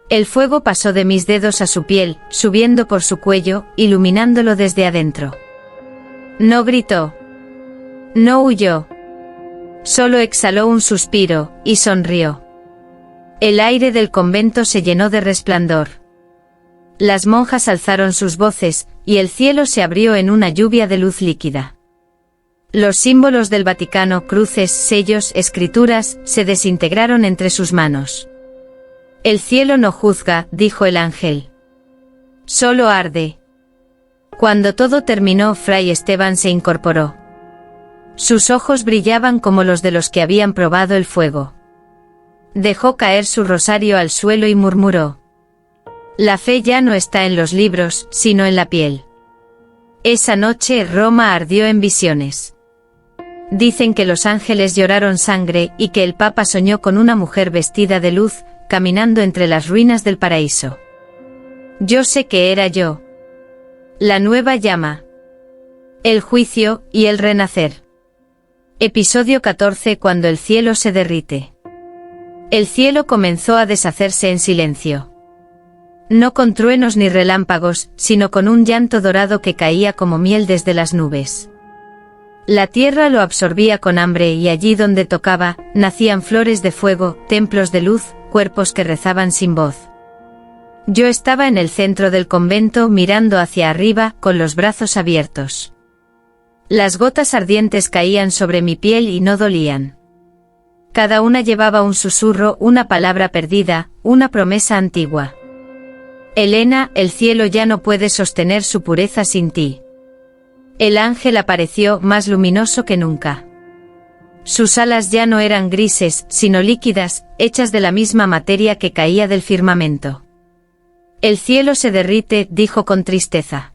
El fuego pasó de mis dedos a su piel, subiendo por su cuello, iluminándolo desde adentro. No gritó. No huyó. Solo exhaló un suspiro, y sonrió. El aire del convento se llenó de resplandor. Las monjas alzaron sus voces, y el cielo se abrió en una lluvia de luz líquida. Los símbolos del Vaticano, cruces, sellos, escrituras, se desintegraron entre sus manos. El cielo no juzga, dijo el ángel. Solo arde. Cuando todo terminó, Fray Esteban se incorporó. Sus ojos brillaban como los de los que habían probado el fuego. Dejó caer su rosario al suelo y murmuró: La fe ya no está en los libros, sino en la piel. Esa noche Roma ardió en visiones. Dicen que los ángeles lloraron sangre y que el Papa soñó con una mujer vestida de luz, caminando entre las ruinas del paraíso. Yo sé que era yo. La nueva llama. El juicio y el renacer. Episodio 14. Cuando el cielo se derrite. El cielo comenzó a deshacerse en silencio. No con truenos ni relámpagos, sino con un llanto dorado que caía como miel desde las nubes. La tierra lo absorbía con hambre y allí donde tocaba, nacían flores de fuego, templos de luz, cuerpos que rezaban sin voz. Yo estaba en el centro del convento mirando hacia arriba con los brazos abiertos. Las gotas ardientes caían sobre mi piel y no dolían. Cada una llevaba un susurro, una palabra perdida, una promesa antigua. Elena, el cielo ya no puede sostener su pureza sin ti. El ángel apareció más luminoso que nunca. Sus alas ya no eran grises, sino líquidas, hechas de la misma materia que caía del firmamento. El cielo se derrite, dijo con tristeza.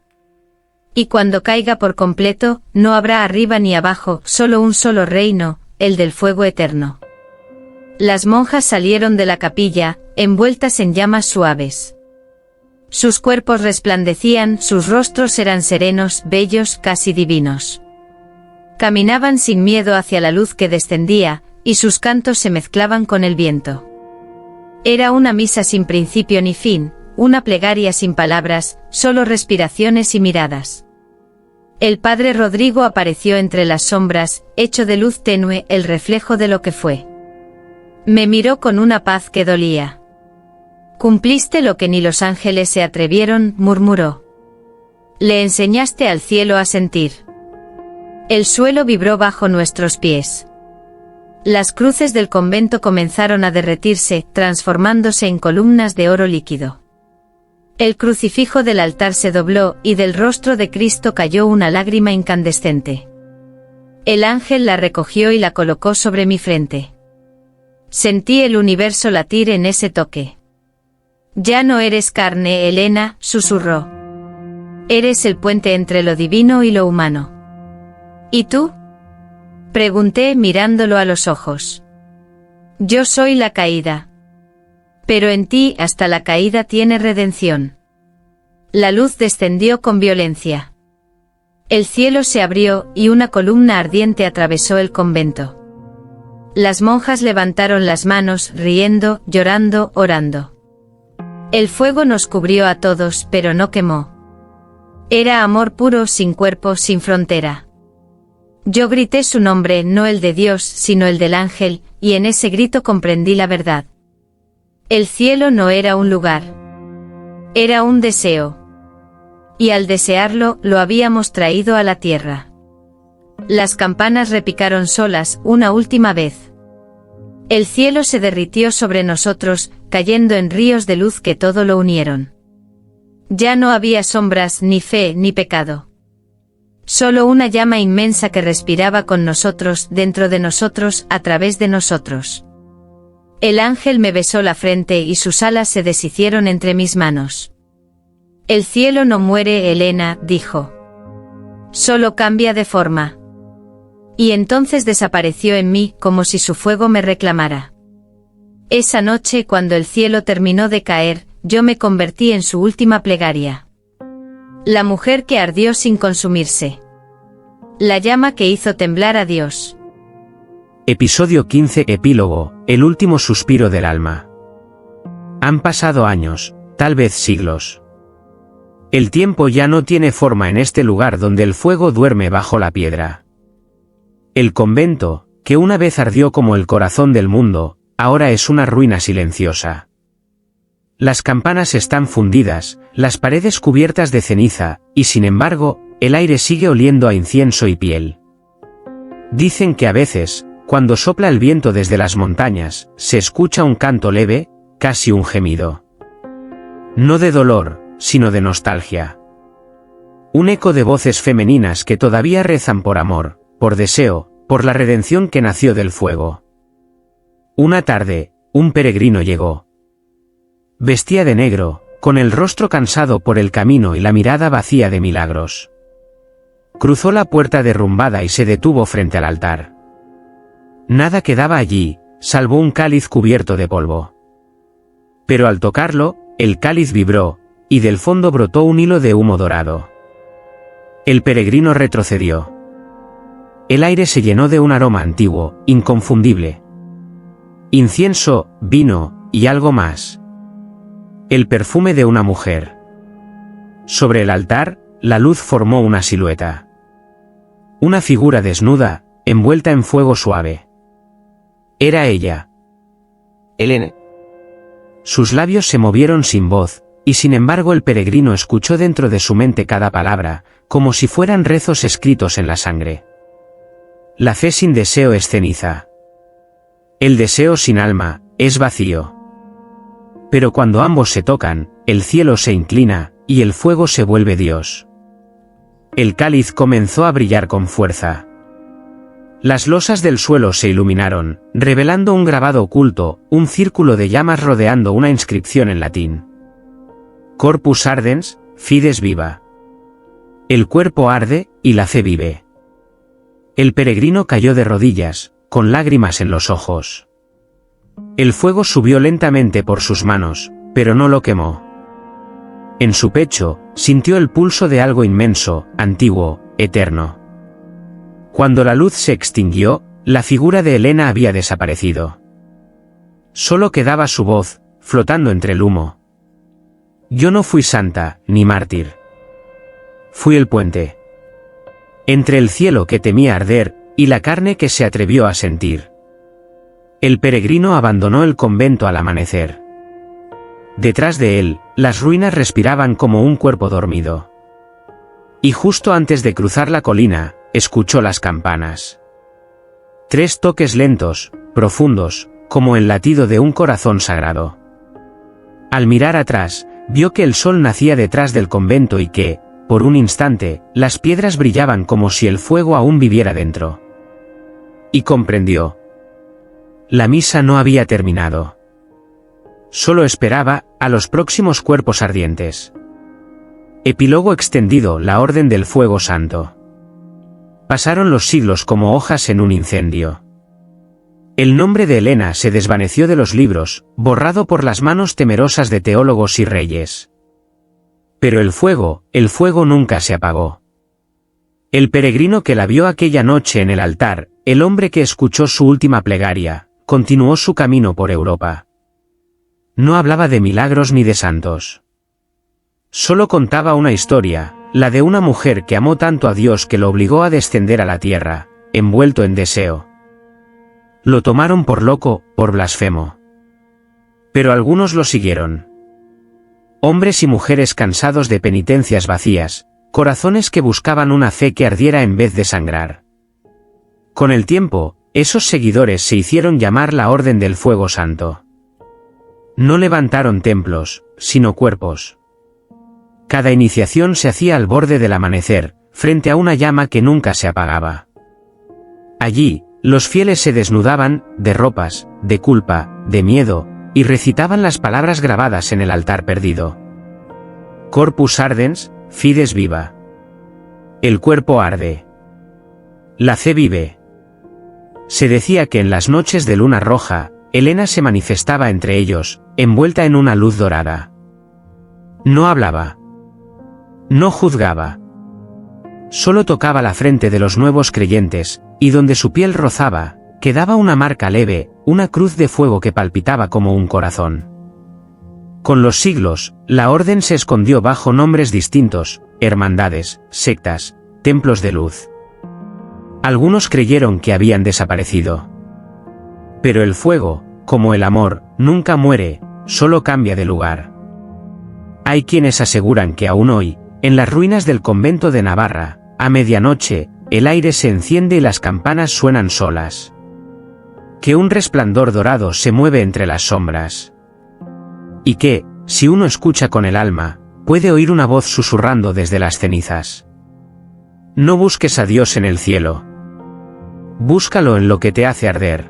Y cuando caiga por completo, no habrá arriba ni abajo, solo un solo reino, el del fuego eterno. Las monjas salieron de la capilla, envueltas en llamas suaves. Sus cuerpos resplandecían, sus rostros eran serenos, bellos, casi divinos. Caminaban sin miedo hacia la luz que descendía, y sus cantos se mezclaban con el viento. Era una misa sin principio ni fin, una plegaria sin palabras, solo respiraciones y miradas. El padre Rodrigo apareció entre las sombras, hecho de luz tenue, el reflejo de lo que fue. Me miró con una paz que dolía. Cumpliste lo que ni los ángeles se atrevieron, murmuró. Le enseñaste al cielo a sentir. El suelo vibró bajo nuestros pies. Las cruces del convento comenzaron a derretirse, transformándose en columnas de oro líquido. El crucifijo del altar se dobló, y del rostro de Cristo cayó una lágrima incandescente. El ángel la recogió y la colocó sobre mi frente. Sentí el universo latir en ese toque. Ya no eres carne, Elena, susurró. Eres el puente entre lo divino y lo humano. ¿Y tú? Pregunté mirándolo a los ojos. Yo soy la caída. Pero en ti hasta la caída tiene redención. La luz descendió con violencia. El cielo se abrió y una columna ardiente atravesó el convento. Las monjas levantaron las manos, riendo, llorando, orando. El fuego nos cubrió a todos, pero no quemó. Era amor puro, sin cuerpo, sin frontera. Yo grité su nombre, no el de Dios, sino el del ángel, y en ese grito comprendí la verdad. El cielo no era un lugar. Era un deseo. Y al desearlo, lo habíamos traído a la tierra. Las campanas repicaron solas, una última vez. El cielo se derritió sobre nosotros, cayendo en ríos de luz que todo lo unieron. Ya no había sombras, ni fe, ni pecado. Solo una llama inmensa que respiraba con nosotros, dentro de nosotros, a través de nosotros. El ángel me besó la frente y sus alas se deshicieron entre mis manos. El cielo no muere, Elena, dijo. Solo cambia de forma. Y entonces desapareció en mí, como si su fuego me reclamara. Esa noche, cuando el cielo terminó de caer, yo me convertí en su última plegaria. La mujer que ardió sin consumirse. La llama que hizo temblar a Dios. Episodio 15. Epílogo, el último suspiro del alma. Han pasado años, tal vez siglos. El tiempo ya no tiene forma en este lugar donde el fuego duerme bajo la piedra. El convento, que una vez ardió como el corazón del mundo, ahora es una ruina silenciosa. Las campanas están fundidas, las paredes cubiertas de ceniza, y sin embargo, el aire sigue oliendo a incienso y piel. Dicen que a veces, cuando sopla el viento desde las montañas, se escucha un canto leve, casi un gemido. No de dolor, sino de nostalgia. Un eco de voces femeninas que todavía rezan por amor, por deseo, por la redención que nació del fuego. Una tarde, un peregrino llegó. Vestía de negro, con el rostro cansado por el camino y la mirada vacía de milagros. Cruzó la puerta derrumbada y se detuvo frente al altar. Nada quedaba allí, salvo un cáliz cubierto de polvo. Pero al tocarlo, el cáliz vibró, y del fondo brotó un hilo de humo dorado. El peregrino retrocedió. El aire se llenó de un aroma antiguo, inconfundible. Incienso, vino, y algo más. El perfume de una mujer. Sobre el altar, la luz formó una silueta. Una figura desnuda, envuelta en fuego suave. Era ella. Elena. Sus labios se movieron sin voz, y sin embargo el peregrino escuchó dentro de su mente cada palabra, como si fueran rezos escritos en la sangre. La fe sin deseo es ceniza. El deseo sin alma es vacío. Pero cuando ambos se tocan, el cielo se inclina, y el fuego se vuelve Dios. El cáliz comenzó a brillar con fuerza. Las losas del suelo se iluminaron, revelando un grabado oculto, un círculo de llamas rodeando una inscripción en latín. Corpus ardens, fides viva. El cuerpo arde, y la fe vive. El peregrino cayó de rodillas, con lágrimas en los ojos. El fuego subió lentamente por sus manos, pero no lo quemó. En su pecho, sintió el pulso de algo inmenso, antiguo, eterno. Cuando la luz se extinguió, la figura de Helena había desaparecido. Solo quedaba su voz, flotando entre el humo. Yo no fui santa, ni mártir. Fui el puente. Entre el cielo que temía arder, y la carne que se atrevió a sentir. El peregrino abandonó el convento al amanecer. Detrás de él, las ruinas respiraban como un cuerpo dormido. Y justo antes de cruzar la colina, escuchó las campanas. 3 toques lentos, profundos, como el latido de un corazón sagrado. Al mirar atrás, vio que el sol nacía detrás del convento y que, por un instante, las piedras brillaban como si el fuego aún viviera dentro. Y comprendió. La misa no había terminado. Solo esperaba a los próximos cuerpos ardientes. Epílogo extendido: la Orden del Fuego Santo. Pasaron los siglos como hojas en un incendio. El nombre de Helena se desvaneció de los libros, borrado por las manos temerosas de teólogos y reyes. Pero el fuego nunca se apagó. El peregrino que la vio aquella noche en el altar, el hombre que escuchó su última plegaria, continuó su camino por Europa. No hablaba de milagros ni de santos. Solo contaba una historia, la de una mujer que amó tanto a Dios que lo obligó a descender a la tierra, envuelto en deseo. Lo tomaron por loco, por blasfemo. Pero algunos lo siguieron. Hombres y mujeres cansados de penitencias vacías, corazones que buscaban una fe que ardiera en vez de sangrar. Con el tiempo, esos seguidores se hicieron llamar la Orden del Fuego Santo. No levantaron templos, sino cuerpos. Cada iniciación se hacía al borde del amanecer, frente a una llama que nunca se apagaba. Allí, los fieles se desnudaban, de ropas, de culpa, de miedo, y recitaban las palabras grabadas en el altar perdido. Corpus ardens, fides viva. El cuerpo arde. La fe vive. Se decía que en las noches de luna roja, Helena se manifestaba entre ellos, envuelta en una luz dorada. No hablaba. No juzgaba. Solo tocaba la frente de los nuevos creyentes, y donde su piel rozaba, quedaba una marca leve, una cruz de fuego que palpitaba como un corazón. Con los siglos, la orden se escondió bajo nombres distintos, hermandades, sectas, templos de luz. Algunos creyeron que habían desaparecido. Pero el fuego, como el amor, nunca muere, solo cambia de lugar. Hay quienes aseguran que aún hoy, en las ruinas del convento de Navarra, a medianoche, el aire se enciende y las campanas suenan solas. Que un resplandor dorado se mueve entre las sombras. Y que, si uno escucha con el alma, puede oír una voz susurrando desde las cenizas. No busques a Dios en el cielo. Búscalo en lo que te hace arder.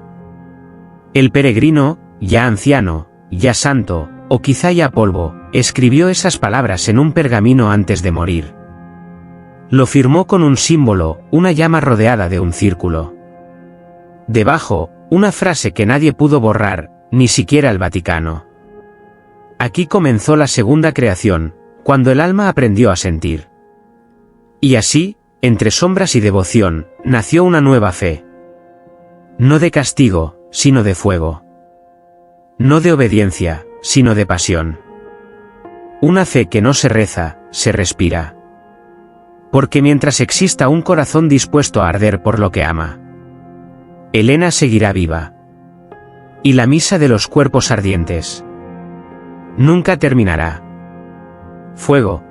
El peregrino, ya anciano, ya santo, o quizá ya polvo, escribió esas palabras en un pergamino antes de morir. Lo firmó con un símbolo, una llama rodeada de un círculo. Debajo, una frase que nadie pudo borrar, ni siquiera el Vaticano. Aquí comenzó la segunda creación, cuando el alma aprendió a sentir. Y así, entre sombras y devoción, nació una nueva fe. No de castigo, sino de fuego. No de obediencia, sino de pasión. Una fe que no se reza, se respira. Porque mientras exista un corazón dispuesto a arder por lo que ama, Helena seguirá viva. Y la misa de los cuerpos ardientes Nunca terminará. Fuego,